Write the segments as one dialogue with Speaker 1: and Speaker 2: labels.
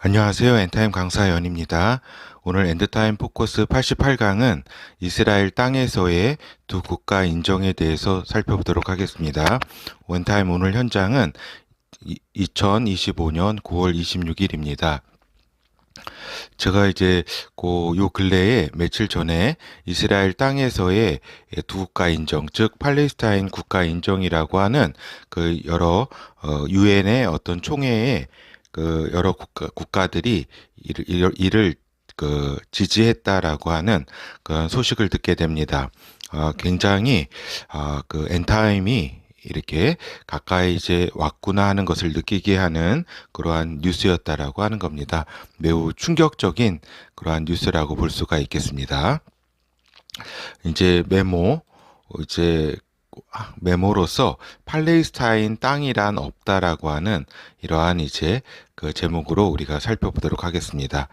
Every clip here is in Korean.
Speaker 1: 안녕하세요. 엔타임 강사 연입니다. 오늘 엔드타임 포커스 88강은 이스라엘 땅에서의 두 국가 인정에 대해서 살펴보도록 하겠습니다. 엔타임 오늘 현장은 2025년 9월 26일입니다. 제가 이제 요 근래에 며칠 전에 이스라엘 땅에서의 두 국가 인정, 즉 팔레스타인 국가 인정이라고 하는 그 여러 유엔의 어떤 총회에 그 여러 국가들이 이를 지지했다라고 하는 그런 소식을 듣게 됩니다. 굉장히 그 엔타임이 이렇게 가까이 이제 왔구나 하는 것을 느끼게 하는 그러한 뉴스였다라고 하는 겁니다. 매우 충격적인 그러한 뉴스라고 볼 수가 있겠습니다. 이제 메모로서 팔레스타인 땅이란 없다라고 하는 이러한 이제 그 제목으로 우리가 살펴보도록 하겠습니다.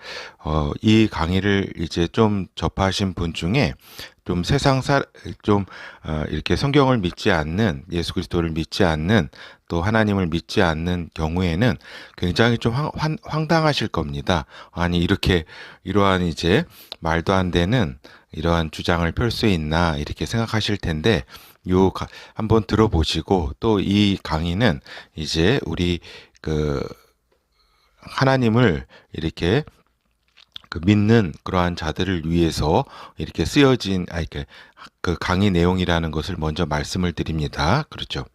Speaker 1: 이 강의를 이제 좀 접하신 분 중에 좀 이렇게 성경을 믿지 않는, 예수 그리스도를 믿지 않는, 또 하나님을 믿지 않는 경우에는 굉장히 좀 황당하실 겁니다. 아니, 이러한 이제 말도 안 되는 이러한 주장을 펼 수 있나, 이렇게 생각하실 텐데, 한번 들어보시고, 또 이 강의는 이제 우리 하나님을 이렇게 믿는 그러한 자들을 위해서 이렇게 쓰여진, 그 강의 내용이라는 것을 먼저 말씀을 드립니다. 그렇죠.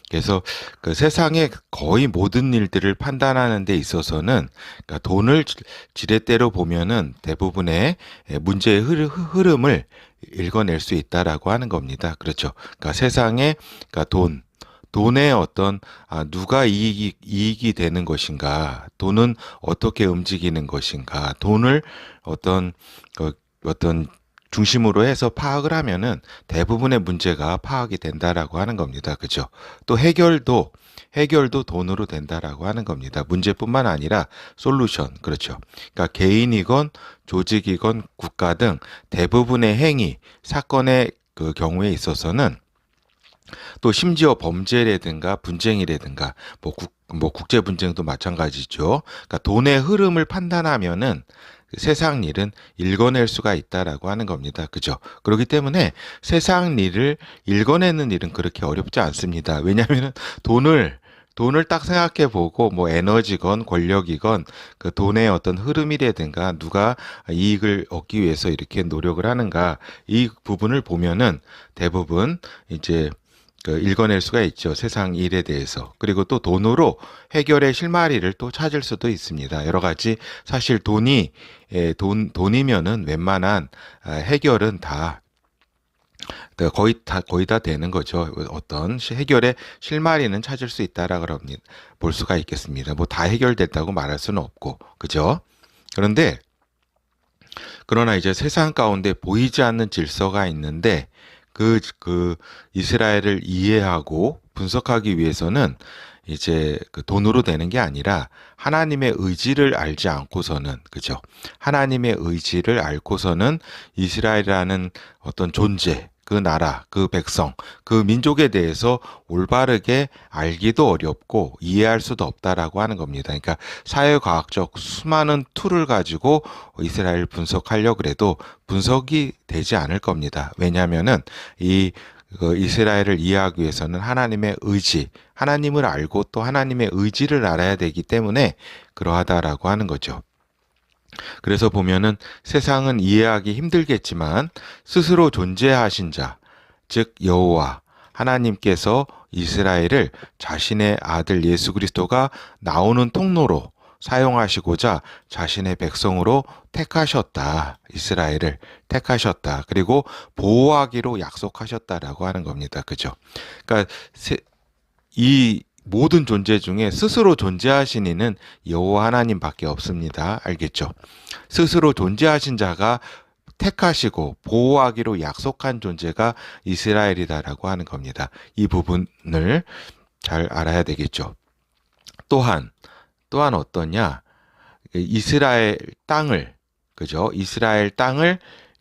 Speaker 1: 그래서 그 세상의 거의 모든 일들을 판단하는 데 있어서는, 그러니까 돈을 지렛대로 보면은 대부분의 문제의 흐름을 읽어낼 수 있다라고 하는 겁니다. 그렇죠. 그러니까 그러니까 돈의 어떤 누가 이익이 되는 것인가, 돈은 어떻게 움직이는 것인가, 돈을 어떤 중심으로 해서 파악을 하면은 대부분의 문제가 파악이 된다라고 하는 겁니다. 그죠? 또 해결도 돈으로 된다라고 하는 겁니다. 문제뿐만 아니라 솔루션. 그렇죠. 그러니까 개인이건 조직이건 국가 등 대부분의 행위, 사건의 그 경우에 있어서는, 또 심지어 범죄라든가 분쟁이라든가 국제 분쟁도 마찬가지죠. 그러니까 돈의 흐름을 판단하면은 세상 일은 읽어낼 수가 있다라고 하는 겁니다. 그죠? 그렇기 때문에 세상 일을 읽어내는 일은 그렇게 어렵지 않습니다. 왜냐하면 돈을 딱 생각해 보고 에너지건 권력이건 그 돈의 어떤 흐름이라든가 누가 이익을 얻기 위해서 이렇게 노력을 하는가, 이 부분을 보면은 대부분 이제 읽어낼 수가 있죠. 세상 일에 대해서. 그리고 또 돈으로 해결의 실마리를 또 찾을 수도 있습니다. 여러 가지 사실 돈이면은 웬만한 해결은 거의 다 되는 거죠. 어떤 해결의 실마리는 찾을 수 있다라 볼 수가 있겠습니다. 다 해결됐다고 말할 수는 없고, 그죠? 그러나 이제 세상 가운데 보이지 않는 질서가 있는데, 이스라엘을 이해하고 분석하기 위해서는 이제 그 돈으로 되는 게 아니라 하나님의 의지를 알지 않고서는, 그죠? 하나님의 의지를 알고서는 이스라엘이라는 어떤 존재, 그 나라, 그 백성, 그 민족에 대해서 올바르게 알기도 어렵고 이해할 수도 없다라고 하는 겁니다. 그러니까 사회과학적 수많은 툴을 가지고 이스라엘 분석하려고 그래도 분석이 되지 않을 겁니다. 왜냐하면은 이스라엘을 이해하기 위해서는 하나님의 의지, 하나님을 알고 또 하나님의 의지를 알아야 되기 때문에 그러하다라고 하는 거죠. 그래서 보면은 세상은 이해하기 힘들겠지만 스스로 존재하신 자, 즉 여호와 하나님께서 이스라엘을 자신의 아들 예수 그리스도가 나오는 통로로 사용하시고자 자신의 백성으로 택하셨다. 이스라엘을 택하셨다. 그리고 보호하기로 약속하셨다라고 하는 겁니다. 그죠? 그러니까 이 모든 존재 중에 스스로 존재하신 이는 여호와 하나님밖에 없습니다. 알겠죠? 스스로 존재하신 자가 택하시고 보호하기로 약속한 존재가 이스라엘이다라고 하는 겁니다. 이 부분을 잘 알아야 되겠죠. 또한 어떠냐? 이스라엘 땅을, 그죠?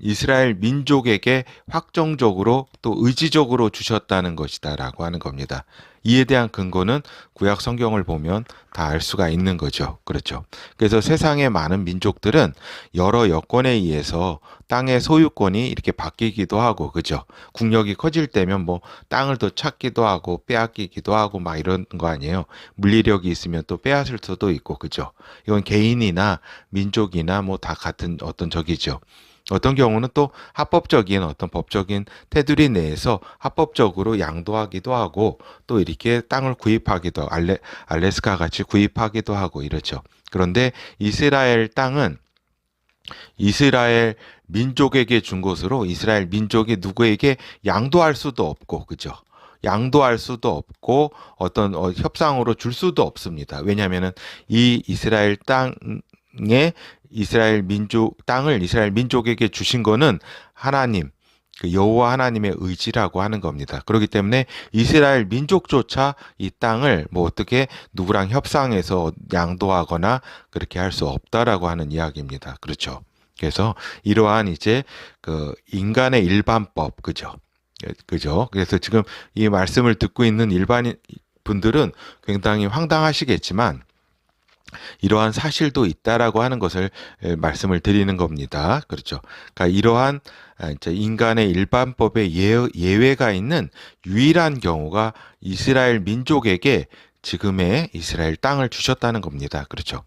Speaker 1: 이스라엘 민족에게 확정적으로 또 의지적으로 주셨다는 것이다라고 하는 겁니다. 이에 대한 근거는 구약 성경을 보면 다 알 수가 있는 거죠. 그렇죠. 그래서 세상의 많은 민족들은 여러 여건에 의해서 땅의 소유권이 이렇게 바뀌기도 하고, 그죠. 국력이 커질 때면 뭐 땅을 더 찾기도 하고 빼앗기기도 하고 막 이런 거 아니에요. 물리력이 있으면 또 빼앗을 수도 있고, 그죠. 이건 개인이나 민족이나 뭐 다 같은 어떤 적이죠. 어떤 경우는 또 합법적인 어떤 법적인 테두리 내에서 합법적으로 양도하기도 하고 또 이렇게 땅을 구입하기도 알래스카 같이 구입하기도 하고 이렇죠. 그런데 이스라엘 땅은 이스라엘 민족에게 준 것으로 이스라엘 민족이 누구에게 양도할 수도 없고 그죠? 양도할 수도 없고 어떤 협상으로 줄 수도 없습니다. 왜냐하면은 이 이스라엘 땅에 이스라엘 민족 땅을 이스라엘 민족에게 주신 거는 하나님 그 여호와 하나님의 의지라고 하는 겁니다. 그렇기 때문에 이스라엘 민족조차 이 땅을 뭐 어떻게 누구랑 협상해서 양도하거나 그렇게 할 수 없다라고 하는 이야기입니다. 그렇죠. 그래서 이러한 이제 그 인간의 일반법 그죠? 그죠? 그래서 지금 이 말씀을 듣고 있는 일반인 분들은 굉장히 황당하시겠지만 이러한 사실도 있다라고 하는 것을 말씀을 드리는 겁니다. 그렇죠. 그러니까 이러한 이제 인간의 일반법에 예외가 있는 유일한 경우가 이스라엘 민족에게 지금의 이스라엘 땅을 주셨다는 겁니다. 그렇죠.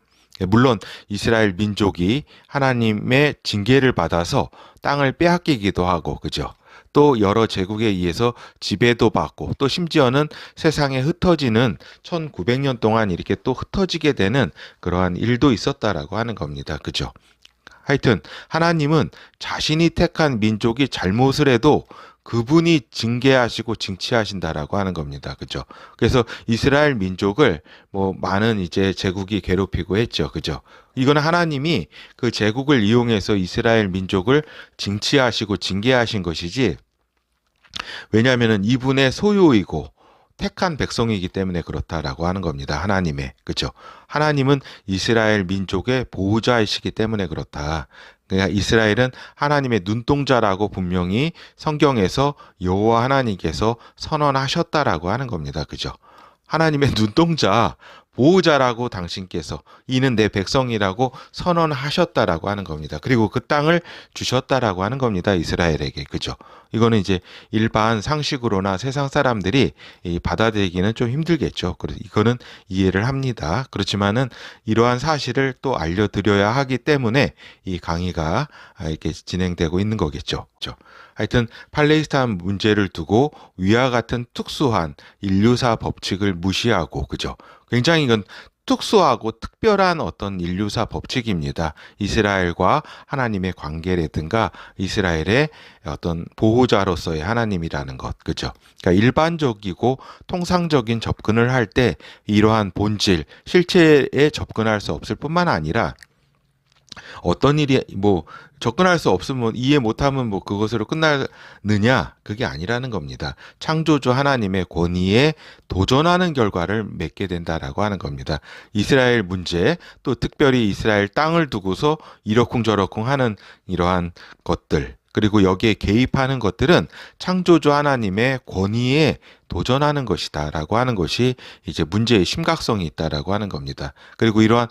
Speaker 1: 물론 이스라엘 민족이 하나님의 징계를 받아서 땅을 빼앗기기도 하고, 그죠? 또 여러 제국에 의해서 지배도 받고 또 심지어는 세상에 흩어지는 1900년 동안 이렇게 또 흩어지게 되는 그러한 일도 있었다라고 하는 겁니다. 그죠? 하여튼 하나님은 자신이 택한 민족이 잘못을 해도 그분이 징계하시고 징치하신다라고 하는 겁니다. 그죠? 그래서 이스라엘 민족을 뭐 많은 이제 제국이 괴롭히고 했죠. 그죠? 이거는 하나님이 그 제국을 이용해서 이스라엘 민족을 징치하시고 징계하신 것이지 왜냐하면은 이분의 소유이고 택한 백성이기 때문에 그렇다라고 하는 겁니다. 하나님의. 그죠? 하나님은 이스라엘 민족의 보호자이시기 때문에 그렇다. 그러니까 이스라엘은 하나님의 눈동자라고 분명히 성경에서 여호와 하나님께서 선언하셨다라고 하는 겁니다. 그죠? 하나님의 눈동자, 보호자라고 당신께서 이는 내 백성이라고 선언하셨다라고 하는 겁니다. 그리고 그 땅을 주셨다라고 하는 겁니다. 이스라엘에게. 그죠? 이거는 이제 일반 상식으로나 세상 사람들이 받아들이기는 좀 힘들겠죠. 그래서 이거는 이해를 합니다. 그렇지만은 이러한 사실을 또 알려드려야 하기 때문에 이 강의가 이렇게 진행되고 있는 거겠죠. 그죠? 하여튼 팔레스타인 문제를 두고 위와 같은 특수한 인류사 법칙을 무시하고 그죠? 굉장히 이건 특수하고 특별한 어떤 인류사 법칙입니다. 이스라엘과 하나님의 관계라든가 이스라엘의 어떤 보호자로서의 하나님이라는 것, 그죠? 그러니까 일반적이고 통상적인 접근을 할 때 이러한 본질, 실체에 접근할 수 없을 뿐만 아니라 어떤 일이 뭐 접근할 수 없으면 이해 못하면 뭐 그것으로 끝나느냐 그게 아니라는 겁니다. 창조주 하나님의 권위에 도전하는 결과를 맺게 된다라고 하는 겁니다. 이스라엘 문제 또 특별히 이스라엘 땅을 두고서 이러쿵저러쿵 하는 이러한 것들 그리고 여기에 개입하는 것들은 창조주 하나님의 권위에 도전하는 것이다라고 하는 것이 이제 문제의 심각성이 있다라고 하는 겁니다. 그리고 이러한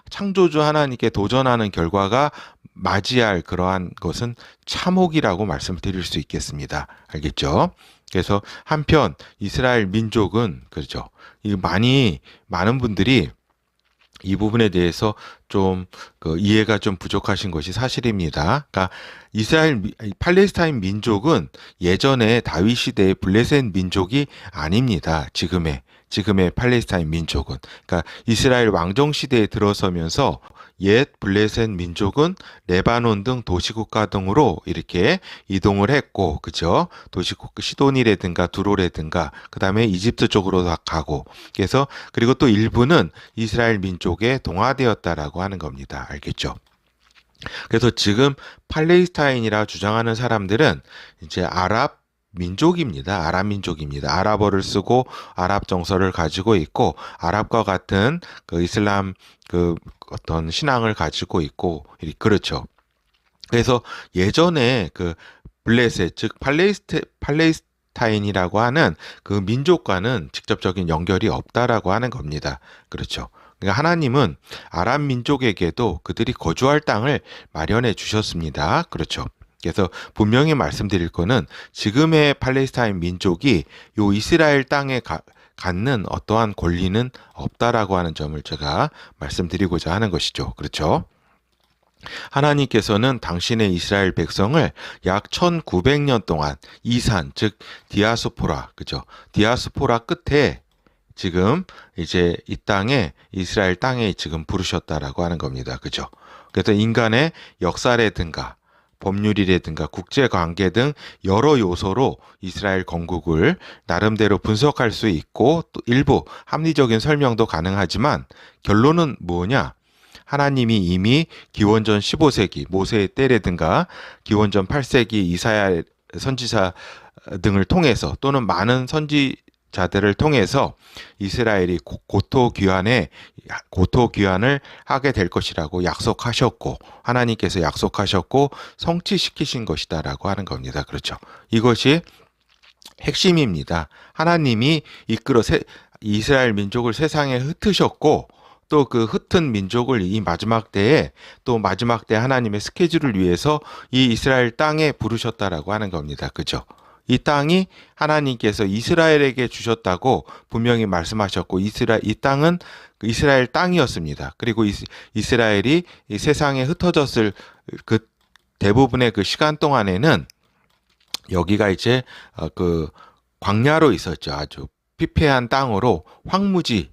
Speaker 1: 창조주 하나님께 도전하는 결과가 맞이할 그러한 것은 참혹이라고 말씀을 드릴 수 있겠습니다. 알겠죠? 그래서 한편 이스라엘 민족은 그렇죠. 많은 분들이 이 부분에 대해서 좀 이해가 좀 부족하신 것이 사실입니다. 그러니까 팔레스타인 민족은 예전에 다윗 시대의 블레셋 민족이 아닙니다. 지금의 팔레스타인 민족은. 그러니까 이스라엘 왕정 시대에 들어서면서 옛 블레셋 민족은 레바논 등 도시국가 등으로 이렇게 이동을 했고, 그죠? 도시국 시돈이라든가 두로라든가, 그 다음에 이집트 쪽으로 가고, 그리고 또 일부는 이스라엘 민족에 동화되었다라고 하는 겁니다. 알겠죠? 그래서 지금 팔레스타인이라 주장하는 사람들은 이제 아랍 민족입니다. 아랍어를 쓰고 아랍 정서를 가지고 있고 아랍과 같은 그 이슬람 그 어떤 신앙을 가지고 있고 그렇죠. 그래서 예전에 그 블레셋 즉 팔레스타인이라고 하는 그 민족과는 직접적인 연결이 없다라고 하는 겁니다. 그렇죠. 그러니까 하나님은 아람 민족에게도 그들이 거주할 땅을 마련해 주셨습니다. 그렇죠. 그래서 분명히 말씀드릴 거는 지금의 팔레스타인 민족이 요 이스라엘 땅에 갖는 어떠한 권리는 없다라고 하는 점을 제가 말씀드리고자 하는 것이죠. 그렇죠. 하나님께서는 당신의 이스라엘 백성을 약 1900년 동안 이산, 즉 디아스포라, 그죠? 디아스포라 끝에 지금 이제 이 땅에 이스라엘 땅에 지금 부르셨다라고 하는 겁니다. 그죠? 그래서 인간의 역사라든가 법률이라든가 국제관계 등 여러 요소로 이스라엘 건국을 나름대로 분석할 수 있고 또 일부 합리적인 설명도 가능하지만 결론은 뭐냐? 하나님이 이미 기원전 15세기 모세의 때라든가 기원전 8세기 이사야 선지자 등을 통해서 또는 많은 선지자들을 통해서 이스라엘이 고토 귀환을 하게 될 것이라고 약속하셨고 하나님께서 약속하셨고 성취시키신 것이다라고 하는 겁니다. 그렇죠. 이것이 핵심입니다. 하나님이 이끌어 이스라엘 민족을 세상에 흩으셨고 또 그 흩은 민족을 이 마지막 때에 또 마지막 때 하나님의 스케줄을 위해서 이 이스라엘 땅에 부르셨다라고 하는 겁니다. 그죠? 이 땅이 하나님께서 이스라엘에게 주셨다고 분명히 말씀하셨고 이 땅은 이스라엘 땅이었습니다. 그리고 이스라엘이 이 세상에 흩어졌을 그 대부분의 그 시간 동안에는 여기가 이제 그 광야로 있었죠. 아주 피폐한 땅으로 황무지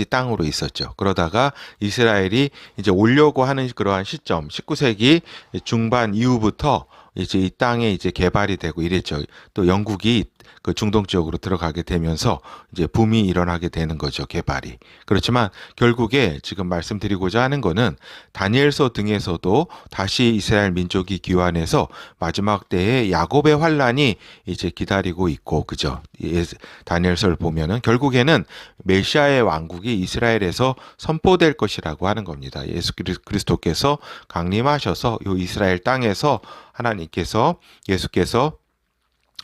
Speaker 1: 땅으로 있었죠. 그러다가 이스라엘이 이제 오려고 하는 그러한 시점, 19세기 중반 이후부터 이제 이 땅에 이제 개발이 되고 이랬죠. 또 영국이 그 중동 지역으로 들어가게 되면서 이제 붐이 일어나게 되는 거죠. 개발이. 그렇지만 결국에 지금 말씀드리고자 하는 거는 다니엘서 등에서도 다시 이스라엘 민족이 귀환해서 마지막 때에 야곱의 환란이 이제 기다리고 있고, 그죠? 다니엘서를 보면은 결국에는 메시아의 왕국이 이스라엘에서 선포될 것이라고 하는 겁니다. 예수 그리스도께서 강림하셔서 이 이스라엘 땅에서 예수께서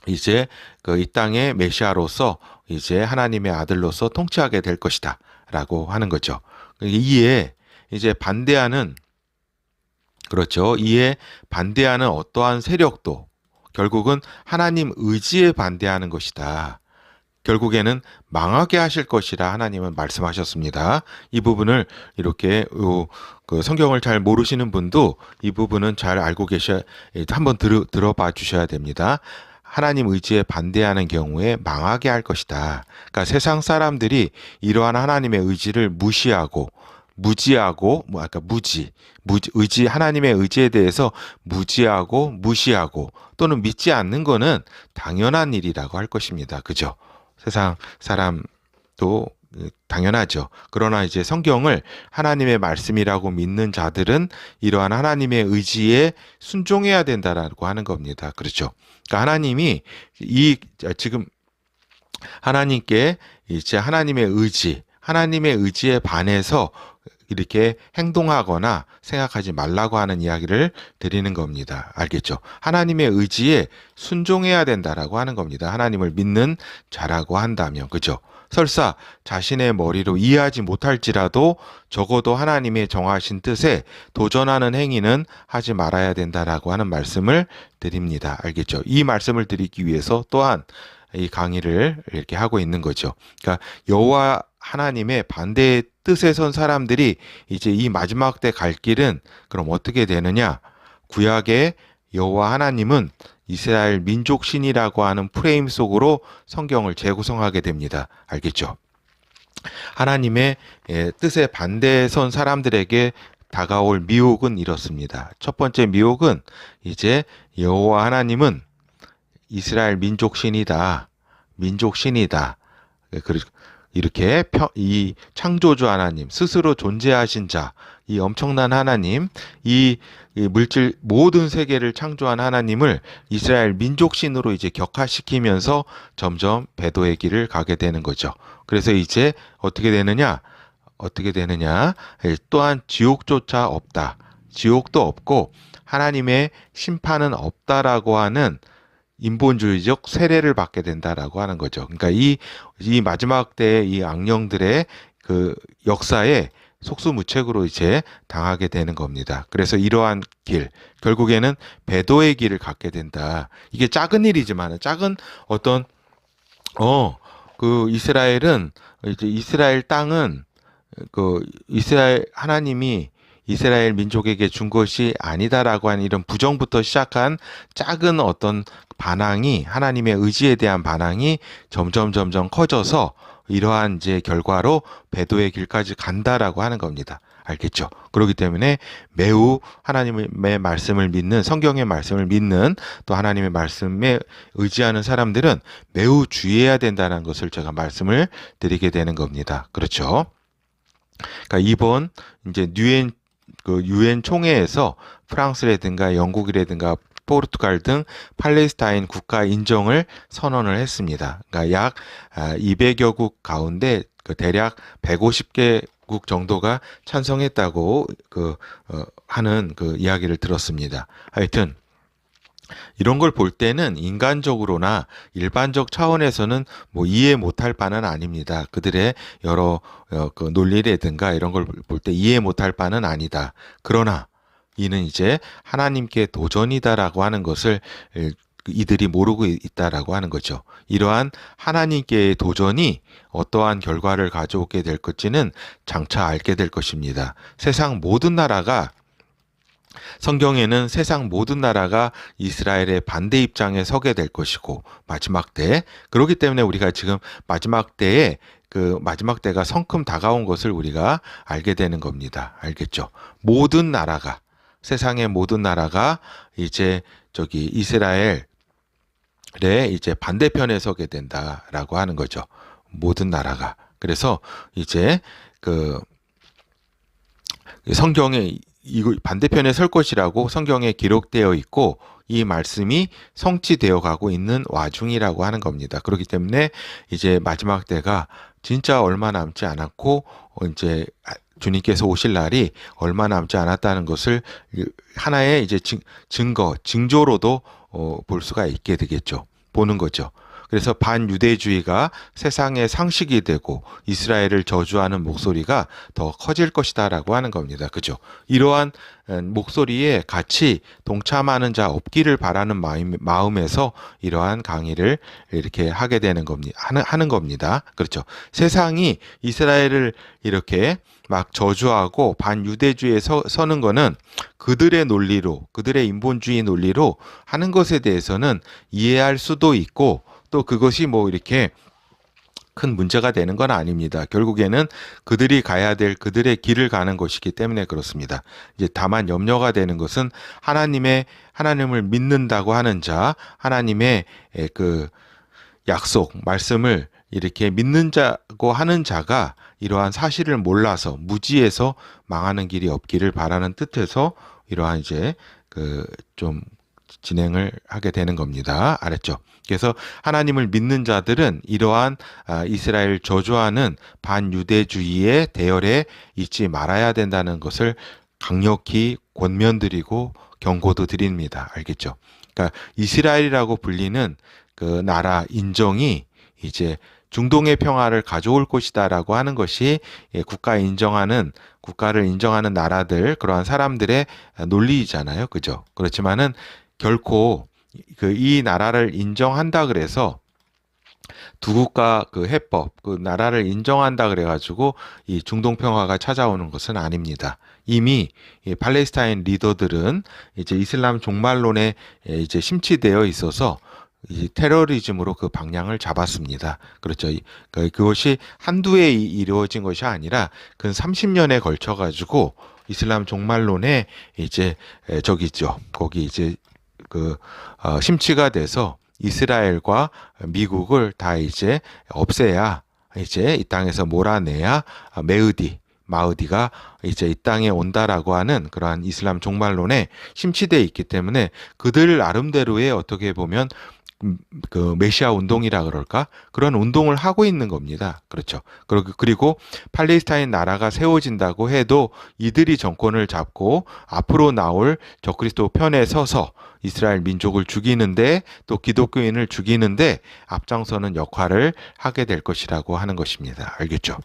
Speaker 1: 이제 그 이 땅의 메시아로서 이제 하나님의 아들로서 통치하게 될 것이다라고 하는 거죠. 이에 이제 반대하는 그렇죠. 이에 반대하는 어떠한 세력도 결국은 하나님 의지에 반대하는 것이다. 결국에는 망하게 하실 것이라 하나님은 말씀하셨습니다. 이 부분을 이렇게 그 성경을 잘 모르시는 분도 이 부분은 잘 알고 한번 들어봐 주셔야 됩니다. 하나님 의지에 반대하는 경우에 망하게 할 것이다. 그러니까 세상 사람들이 이러한 하나님의 의지를 무시하고 하나님의 의지에 대해서 무시하고 또는 믿지 않는 것은 당연한 일이라고 할 것입니다. 그죠? 세상 사람도 당연하죠. 그러나 이제 성경을 하나님의 말씀이라고 믿는 자들은 이러한 하나님의 의지에 순종해야 된다라고 하는 겁니다. 그렇죠? 그러니까 하나님이 지금 하나님께 이제 하나님의 의지에 반해서 이렇게 행동하거나 생각하지 말라고 하는 이야기를 드리는 겁니다. 알겠죠? 하나님의 의지에 순종해야 된다라고 하는 겁니다. 하나님을 믿는 자라고 한다면, 그죠? 설사 자신의 머리로 이해하지 못할지라도 적어도 하나님의 정하신 뜻에 도전하는 행위는 하지 말아야 된다라고 하는 말씀을 드립니다. 알겠죠? 이 말씀을 드리기 위해서 또한 이 강의를 이렇게 하고 있는 거죠. 그러니까 여호와 하나님의 반대의 뜻에 선 사람들이 이제 이 마지막 때 갈 길은 그럼 어떻게 되느냐? 구약의 여호와 하나님은 이스라엘 민족 신이라고 하는 프레임 속으로 성경을 재구성하게 됩니다. 알겠죠? 하나님의 뜻에 반대에 선 사람들에게 다가올 미혹은 이렇습니다. 첫 번째 미혹은 이제 여호와 하나님은 이스라엘 민족 신이다. 이렇게 이 창조주 하나님, 스스로 존재하신 자, 이 엄청난 하나님, 이 물질 모든 세계를 창조한 하나님을 이스라엘 민족신으로 이제 격화시키면서 점점 배도의 길을 가게 되는 거죠. 그래서 이제 어떻게 되느냐? 또한 지옥조차 없다. 지옥도 없고 하나님의 심판은 없다라고 하는 인본주의적 세례를 받게 된다라고 하는 거죠. 그러니까 이 마지막 때의 이 악령들의 그 역사에 속수무책으로 이제 당하게 되는 겁니다. 그래서 이러한 길, 결국에는 배도의 길을 갖게 된다. 이게 작은 일이지만 작은 어떤 그 이스라엘은 이제 이스라엘 땅은 그 이스라엘 하나님이 이스라엘 민족에게 준 것이 아니다라고 하는 이런 부정부터 시작한 작은 어떤 반항이 하나님의 의지에 대한 반항이 점점 커져서 이러한 이제 결과로 배도의 길까지 간다라고 하는 겁니다. 알겠죠? 그렇기 때문에 매우 하나님의 말씀을 믿는 성경의 말씀을 믿는 또 하나님의 말씀에 의지하는 사람들은 매우 주의해야 된다는 것을 제가 말씀을 드리게 되는 겁니다. 그렇죠? 그러니까 이번 이제 유엔 총회에서 프랑스라든가 영국이라든가 포르투갈 등 팔레스타인 국가 인정을 선언을 했습니다. 그러니까 약 200여 국 가운데 그 대략 150개국 정도가 찬성했다고 하는 그 이야기를 들었습니다. 하여튼 이런 걸 볼 때는 인간적으로나 일반적 차원에서는 뭐 이해 못할 바는 아닙니다. 그들의 여러 그 논리라든가 이런 걸 볼 때 이해 못할 바는 아니다. 그러나 이는 이제 하나님께 도전이다라고 하는 것을 이들이 모르고 있다라고 하는 거죠. 이러한 하나님께의 도전이 어떠한 결과를 가져오게 될 것지는 장차 알게 될 것입니다. 세상 모든 나라가 성경에는 세상 모든 나라가 이스라엘의 반대 입장에 서게 될 것이고 마지막 때 그렇기 때문에 우리가 지금 마지막 때에 그 마지막 때가 성큼 다가온 것을 우리가 알게 되는 겁니다. 알겠죠? 모든 나라가 세상의 모든 나라가 이제 저기 이스라엘의 이제 반대편에 서게 된다라고 하는 거죠. 모든 나라가. 그래서 이제 그 성경에 이거 반대편에 설 것이라고 성경에 기록되어 있고 이 말씀이 성취되어 가고 있는 와중이라고 하는 겁니다. 그렇기 때문에 이제 마지막 때가 진짜 얼마 남지 않았고 이제 주님께서 오실 날이 얼마 남지 않았다는 것을 하나의 이제 징조로도 볼 수가 있게 되겠죠. 보는 거죠. 그래서 반유대주의가 세상의 상식이 되고 이스라엘을 저주하는 목소리가 더 커질 것이다라고 하는 겁니다. 그죠? 이러한 목소리에 같이 동참하는 자 없기를 바라는 마음에서 이러한 강의를 이렇게 하게 되는 겁니다. 하는 겁니다. 그렇죠? 세상이 이스라엘을 이렇게 막 저주하고 반유대주의에 서는 거는 그들의 논리로, 그들의 인본주의 논리로 하는 것에 대해서는 이해할 수도 있고 또 그것이 뭐 이렇게 큰 문제가 되는 건 아닙니다. 결국에는 그들이 가야 될 그들의 길을 가는 것이기 때문에 그렇습니다. 이제 다만 염려가 되는 것은 하나님을 믿는다고 하는 자, 하나님의 그 약속, 말씀을 이렇게 믿는 자고 하는 자가 이러한 사실을 몰라서 무지해서 망하는 길이 없기를 바라는 뜻에서 이러한 이제 좀 진행을 하게 되는 겁니다. 알았죠? 그래서 하나님을 믿는 자들은 이러한 이스라엘 저주하는 반유대주의의 대열에 있지 말아야 된다는 것을 강력히 권면드리고 경고도 드립니다. 알겠죠? 그러니까 이스라엘이라고 불리는 그 나라 인정이 이제 중동의 평화를 가져올 것이다라고 하는 것이 국가를 인정하는 나라들 그러한 사람들의 논리이잖아요. 그죠? 그렇지만은 결코 이 나라를 인정한다 그래서 두 국가 그 해법, 그 나라를 인정한다 그래가지고 이 중동 평화가 찾아오는 것은 아닙니다. 이미 팔레스타인 리더들은 이제 이슬람 종말론에 이제 심취되어 있어서 이 테러리즘으로 그 방향을 잡았습니다. 그렇죠. 그것이 한두 해 이루어진 것이 아니라 근 30년에 걸쳐 가지고 이슬람 종말론에 이제 저기죠. 거기 이제 심취가 돼서 이스라엘과 미국을 다 이제 없애야 이제 이 땅에서 몰아내야 마흐디가 이제 이 땅에 온다라고 하는 그러한 이슬람 종말론에 심취되어 있기 때문에 그들 나름대로의 어떻게 보면 그 메시아 운동이라 그럴까? 그런 운동을 하고 있는 겁니다. 그렇죠. 그리고 팔레스타인 나라가 세워진다고 해도 이들이 정권을 잡고 앞으로 나올 적그리스도 편에 서서 이스라엘 민족을 죽이는데 또 기독교인을 죽이는데 앞장서는 역할을 하게 될 것이라고 하는 것입니다. 알겠죠?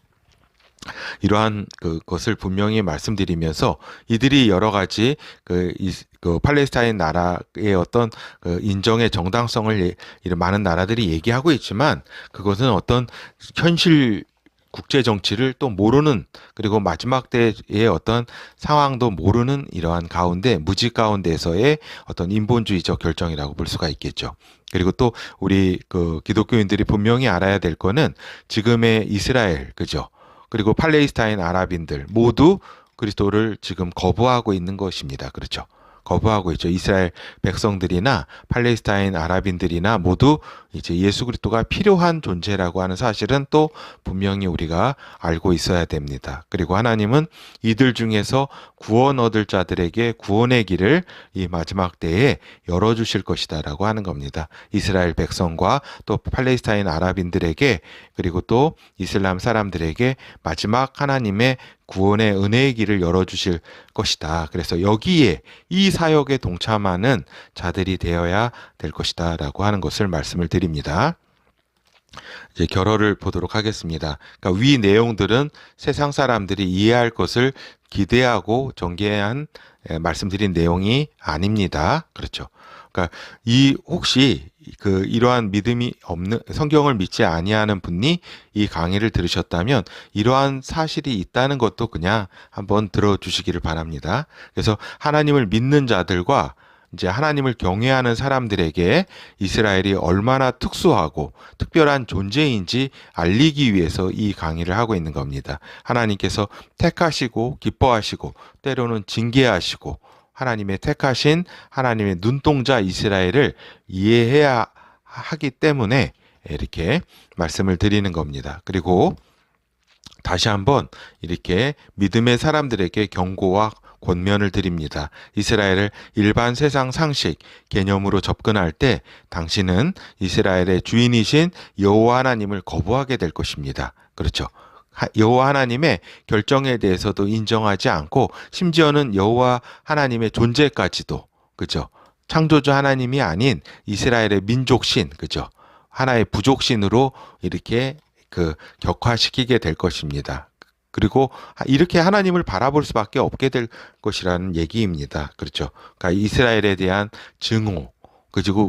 Speaker 1: 이러한 것을 분명히 말씀드리면서 이들이 여러 가지 그 팔레스타인 나라의 어떤 그 인정의 정당성을 이런 많은 나라들이 얘기하고 있지만 그것은 어떤 현실 국제 정치를 또 모르는 그리고 마지막 때의 어떤 상황도 모르는 이러한 가운데 무지 가운데서의 어떤 인본주의적 결정이라고 볼 수가 있겠죠. 그리고 또 우리 그 기독교인들이 분명히 알아야 될 거는 지금의 이스라엘 그죠? 그리고 팔레스타인 아랍인들 모두 그리스도를 지금 거부하고 있는 것입니다. 그렇죠? 거부하고 있죠. 이스라엘 백성들이나 팔레스타인 아랍인들이나 모두 이제 예수 그리스도가 필요한 존재라고 하는 사실은 또 분명히 우리가 알고 있어야 됩니다. 그리고 하나님은 이들 중에서 구원 얻을 자들에게 구원의 길을 이 마지막 때에 열어주실 것이다라고 하는 겁니다. 이스라엘 백성과 또 팔레스타인 아랍인들에게 그리고 또 이슬람 사람들에게 마지막 하나님의 구원의 은혜의 길을 열어주실 것이다. 그래서 여기에 이 사역에 동참하는 자들이 되어야 될 것이다 라고 하는 것을 말씀을 드립니다. 이제 결어를 보도록 하겠습니다. 그러니까 위 내용들은 세상 사람들이 이해할 것을 기대하고 전개한 말씀드린 내용이 아닙니다. 그렇죠. 그러니까 혹시 이러한 믿음이 없는 성경을 믿지 아니하는 분이 이 강의를 들으셨다면 이러한 사실이 있다는 것도 그냥 한번 들어주시기를 바랍니다. 그래서 하나님을 믿는 자들과 이제 하나님을 경외하는 사람들에게 이스라엘이 얼마나 특수하고 특별한 존재인지 알리기 위해서 이 강의를 하고 있는 겁니다. 하나님께서 택하시고 기뻐하시고 때로는 징계하시고 하나님의 택하신 하나님의 눈동자 이스라엘을 이해해야 하기 때문에 이렇게 말씀을 드리는 겁니다. 그리고 다시 한번 이렇게 믿음의 사람들에게 경고와 권면을 드립니다. 이스라엘을 일반 세상 상식 개념으로 접근할 때 당신은 이스라엘의 주인이신 여호와 하나님을 거부하게 될 것입니다. 그렇죠. 여호와 하나님의 결정에 대해서도 인정하지 않고 심지어는 여호와 하나님의 존재까지도 그죠? 창조주 하나님이 아닌 이스라엘의 민족신 그죠? 하나의 부족신으로 이렇게 격화시키게 될 것입니다. 그리고 이렇게 하나님을 바라볼 수밖에 없게 될 것이라는 얘기입니다. 그렇죠? 그러니까 이스라엘에 대한 증오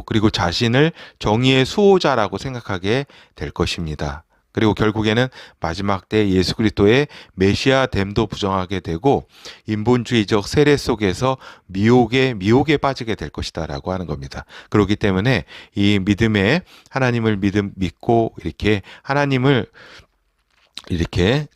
Speaker 1: 그리고 자신을 정의의 수호자라고 생각하게 될 것입니다. 그리고 결국에는 마지막 때 예수 그리스도의 메시아 됨도 부정하게 되고 인본주의적 세례 속에서 미혹에 빠지게 될 것이다라고 하는 겁니다. 그렇기 때문에 이 믿음에 하나님을 믿고 이렇게 하나님을 이렇게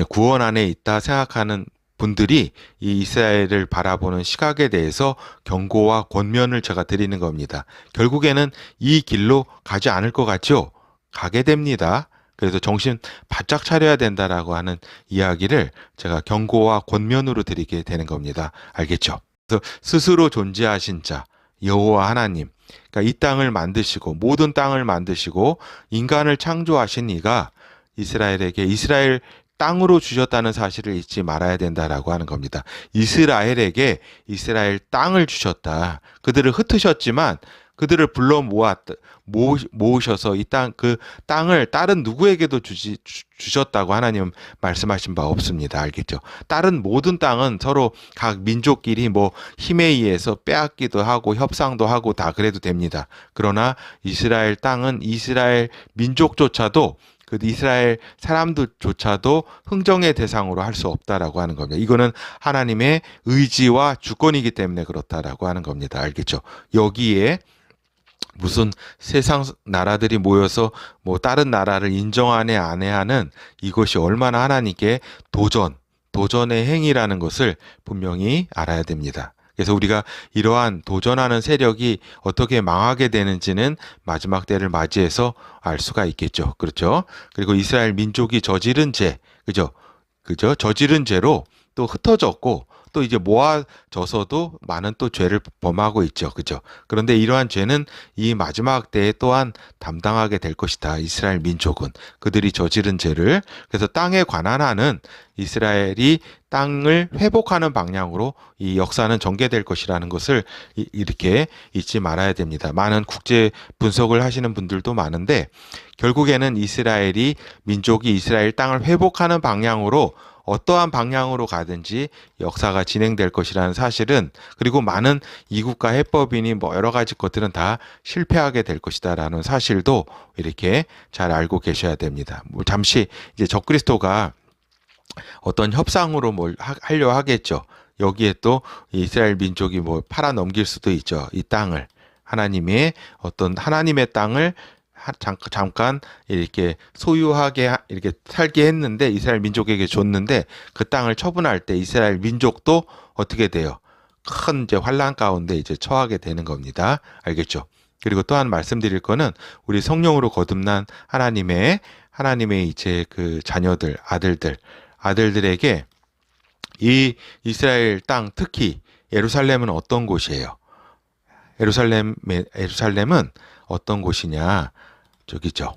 Speaker 1: 구원 안에 있다 생각하는 분들이 이 이스라엘을 바라보는 시각에 대해서 경고와 권면을 제가 드리는 겁니다. 결국에는 이 길로 가지 않을 것 같죠? 가게 됩니다. 그래서 정신 바짝 차려야 된다라고 하는 이야기를 제가 경고와 권면으로 드리게 되는 겁니다. 알겠죠? 그래서 스스로 존재하신 자, 여호와 하나님, 그러니까 이 땅을 만드시고 모든 땅을 만드시고 인간을 창조하신 이가 이스라엘에게 이스라엘 땅으로 주셨다는 사실을 잊지 말아야 된다라고 하는 겁니다. 이스라엘에게 이스라엘 땅을 주셨다. 그들을 흩으셨지만 그들을 불러 모으셔서 그 땅을 다른 누구에게도 주셨다고 하나님 말씀하신 바 없습니다. 알겠죠? 다른 모든 땅은 서로 각 민족끼리 힘에 의해서 빼앗기도 하고 협상도 하고 다 그래도 됩니다. 그러나 이스라엘 땅은 이스라엘 민족조차도 그 이스라엘 사람들조차도 흥정의 대상으로 할 수 없다라고 하는 겁니다. 이거는 하나님의 의지와 주권이기 때문에 그렇다라고 하는 겁니다. 알겠죠? 여기에 무슨 세상 나라들이 모여서 다른 나라를 인정하네 안 해하는 이것이 얼마나 하나님께 도전의 행위라는 것을 분명히 알아야 됩니다. 그래서 우리가 이러한 도전하는 세력이 어떻게 망하게 되는지는 마지막 때를 맞이해서 알 수가 있겠죠. 그렇죠? 그리고 이스라엘 민족이 저지른 죄, 그죠? 그죠? 저지른 죄로 또 흩어졌고 또 이제 모아져서도 많은 또 죄를 범하고 있죠. 그죠? 그런데 이러한 죄는 이 마지막 때에 또한 담당하게 될 것이다. 이스라엘 민족은 그들이 저지른 죄를. 그래서 땅에 관한 한은 이스라엘이 땅을 회복하는 방향으로 이 역사는 전개될 것이라는 것을 이렇게 잊지 말아야 됩니다. 많은 국제 분석을 하시는 분들도 많은데 결국에는 이스라엘이 민족이 이스라엘 땅을 회복하는 방향으로 어떠한 방향으로 가든지 역사가 진행될 것이라는 사실은, 그리고 많은 이국가 해법이니 뭐 여러 가지 것들은 다 실패하게 될 것이다라는 사실도 이렇게 잘 알고 계셔야 됩니다. 뭐 잠시 이제 적그리스도가 어떤 협상으로 뭘 하려 하겠죠. 여기에 또 이스라엘 민족이 뭐 팔아 넘길 수도 있죠. 이 땅을 하나님의 땅을 잠깐 이렇게 소유하게 이렇게 살게 했는데 이스라엘 민족에게 줬는데 그 땅을 처분할 때 이스라엘 민족도 어떻게 돼요? 큰 이제 환란 가운데 이제 처하게 되는 겁니다. 알겠죠? 그리고 또한 말씀드릴 거는 우리 성령으로 거듭난 하나님의 이제 그 자녀들, 아들들에게 이 이스라엘 땅, 특히 예루살렘은 어떤 곳이에요? 예루살렘은 어떤 곳이냐? 저기죠.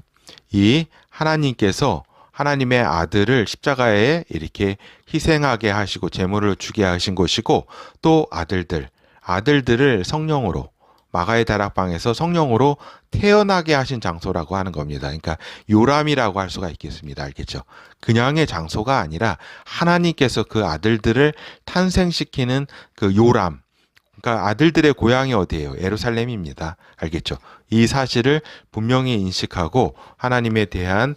Speaker 1: 이 하나님께서 하나님의 아들을 십자가에 이렇게 희생하게 하시고 제물을 주게 하신 곳이고, 또 아들들을 성령으로 마가의 다락방에서 성령으로 태어나게 하신 장소라고 하는 겁니다. 그러니까 요람이라고 할 수가 있겠습니다. 알겠죠? 그냥의 장소가 아니라 하나님께서 그 아들들을 탄생시키는 그 요람, 그러니까 아들들의 고향이 어디예요? 예루살렘입니다. 알겠죠? 이 사실을 분명히 인식하고 하나님에 대한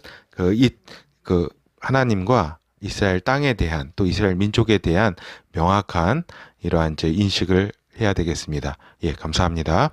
Speaker 1: 하나님과 이스라엘 땅에 대한 또 이스라엘 민족에 대한 명확한 이러한 인식을 해야 되겠습니다. 예, 감사합니다.